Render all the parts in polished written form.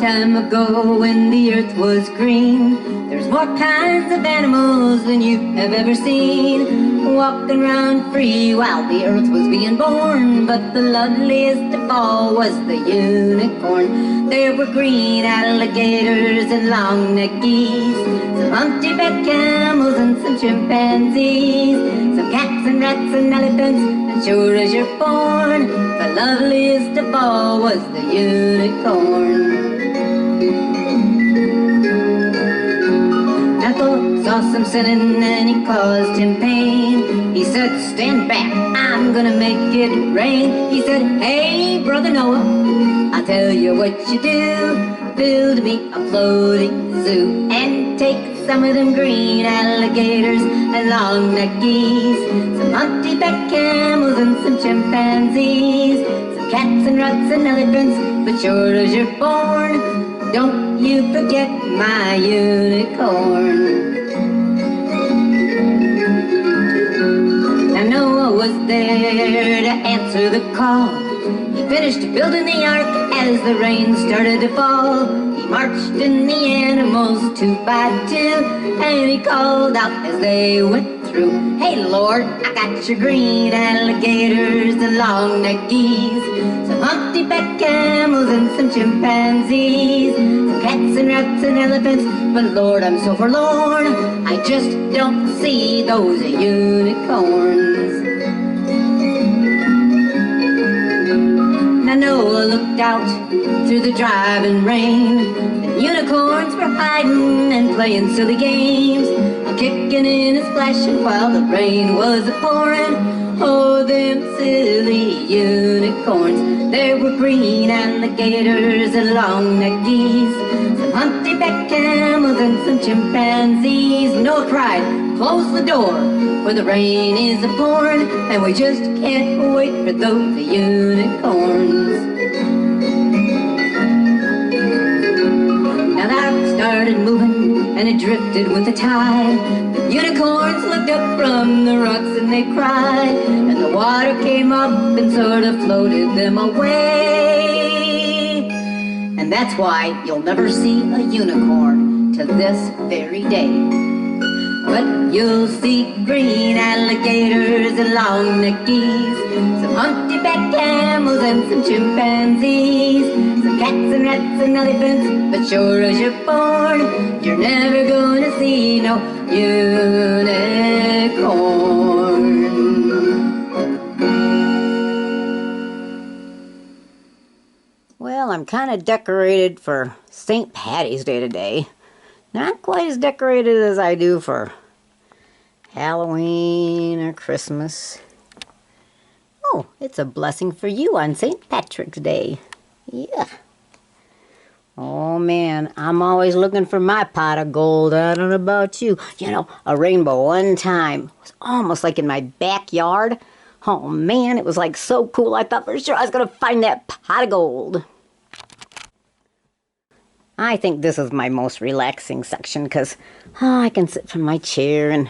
time ago when the earth was green, there's more kinds of animals than you have ever seen, walking around free while the earth was being born. But the loveliest of all was the unicorn. There were green alligators and long-necked geese, some humpty-back camels and some chimpanzees, some cats and rats and elephants, and sure as you're born, the loveliest of all was the unicorn. Now Thor saw some sinning and he caused him pain. He said, stand back, I'm gonna make it rain. He said, hey brother Noah, I'll tell you what you do. Build me a floating zoo and take some of them green alligators and long-necked geese, some humpty-back camels and some chimpanzees, some cats and rats and elephants, but sure as you're born, don't you forget my unicorn. Now Noah was there to answer the call. He finished building the ark as the rain started to fall. He marched in the animals 2 by 2, and he called out as they went through, hey Lord, I got your green alligators and long-necked geese, some humpty-back camels and some chimpanzees, some cats and rats and elephants, but Lord, I'm so forlorn, I just don't see those unicorns. Now Noah looked out through the driving rain, and unicorns were hiding and playing silly games, and kicking in and splashing while the rain was a-pouring. Oh, them silly unicorns. There were green alligators and long-necked geese, some humpty-back camels and some chimpanzees. Noah cried, close the door, for the rain is a-pouring, and we just can't wait for those unicorns. Now the ark started moving, and it drifted with the tide. The unicorns looked up from the rocks and they cried, and the water came up and sort of floated them away. And that's why you'll never see a unicorn to this very day. But you'll see green alligators and long-necked geese, some humpty-back camels and some chimpanzees, some cats and rats and elephants, but sure as you're born, you're never gonna see no unicorn. Well, I'm kind of decorated for St. Patty's Day today. Not quite as decorated as I do for Halloween or Christmas. Oh, it's a blessing for you on St. Patrick's Day. Yeah. Oh man, I'm always looking for my pot of gold. I don't know about you. You know, a rainbow one time was almost like in my backyard. Oh man, it was like so cool. I thought for sure I was going to find that pot of gold. I think this is my most relaxing section because I can sit from my chair and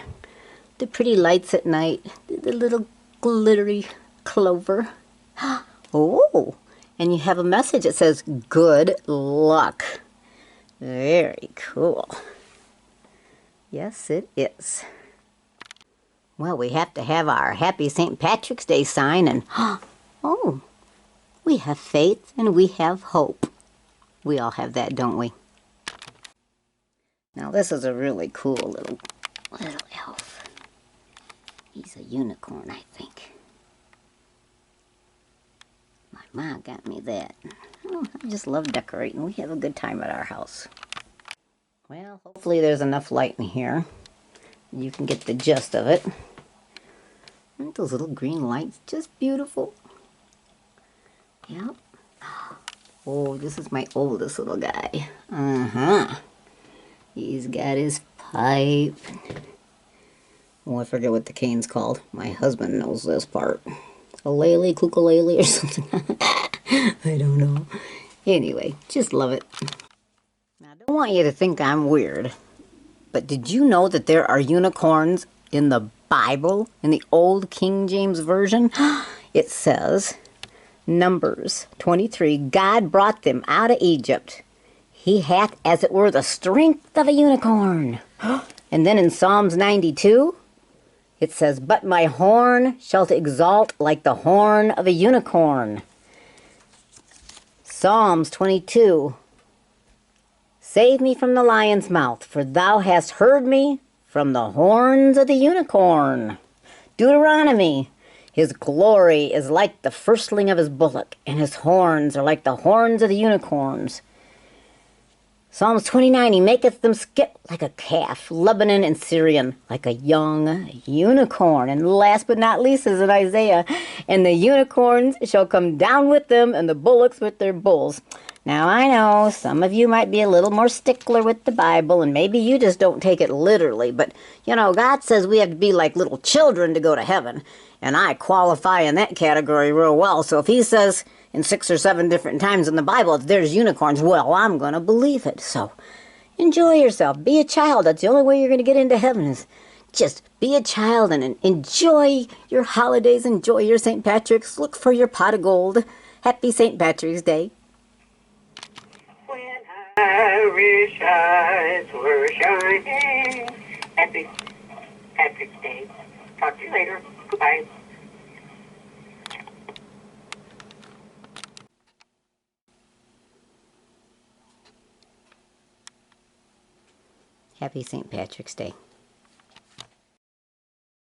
the pretty lights at night, the little glittery clover. Oh, and you have a message that says, good luck. Very cool. Yes, it is. Well, we have to have our Happy St. Patrick's Day sign, and oh, we have faith and we have hope. We all have that, don't we? Now this is a really cool little elf. He's a unicorn, I think. My mom got me that. Oh, I just love decorating. We have a good time at our house. Well, hopefully there's enough light in here. You can get the gist of it. Aren't those little green lights just beautiful? Yep. Oh, this is my oldest little guy. He's got his pipe. Oh, I forget what the cane's called. My husband knows this part. A ukulele, kukulele or something. I don't know. Anyway, just love it. Now, I don't want you to think I'm weird, but did you know that there are unicorns in the Bible, in the old King James Version? It says, Numbers 23, God brought them out of Egypt. He hath, as it were, the strength of a unicorn. And then in Psalms 92, it says, but my horn shall exalt like the horn of a unicorn. Psalms 22, save me from the lion's mouth, for thou hast heard me from the horns of the unicorn. Deuteronomy, his glory is like the firstling of his bullock, and his horns are like the horns of the unicorns. Psalms 29, he maketh them skip like a calf, Lebanon and Syrian, like a young unicorn. And last but not least is in Isaiah, and the unicorns shall come down with them, and the bullocks with their bulls. Now, I know some of you might be a little more stickler with the Bible, and maybe you just don't take it literally, but, you know, God says we have to be like little children to go to heaven, and I qualify in that category real well. So if he says in 6 or 7 different times in the Bible there's unicorns, well, I'm going to believe it. So enjoy yourself. Be a child. That's the only way you're going to get into heaven, is just be a child and enjoy your holidays. Enjoy your St. Patrick's. Look for your pot of gold. Happy St. Patrick's Day. When Irish eyes were shining. Happy Patrick's Day. Talk to you later. Goodbye. Happy St. Patrick's Day.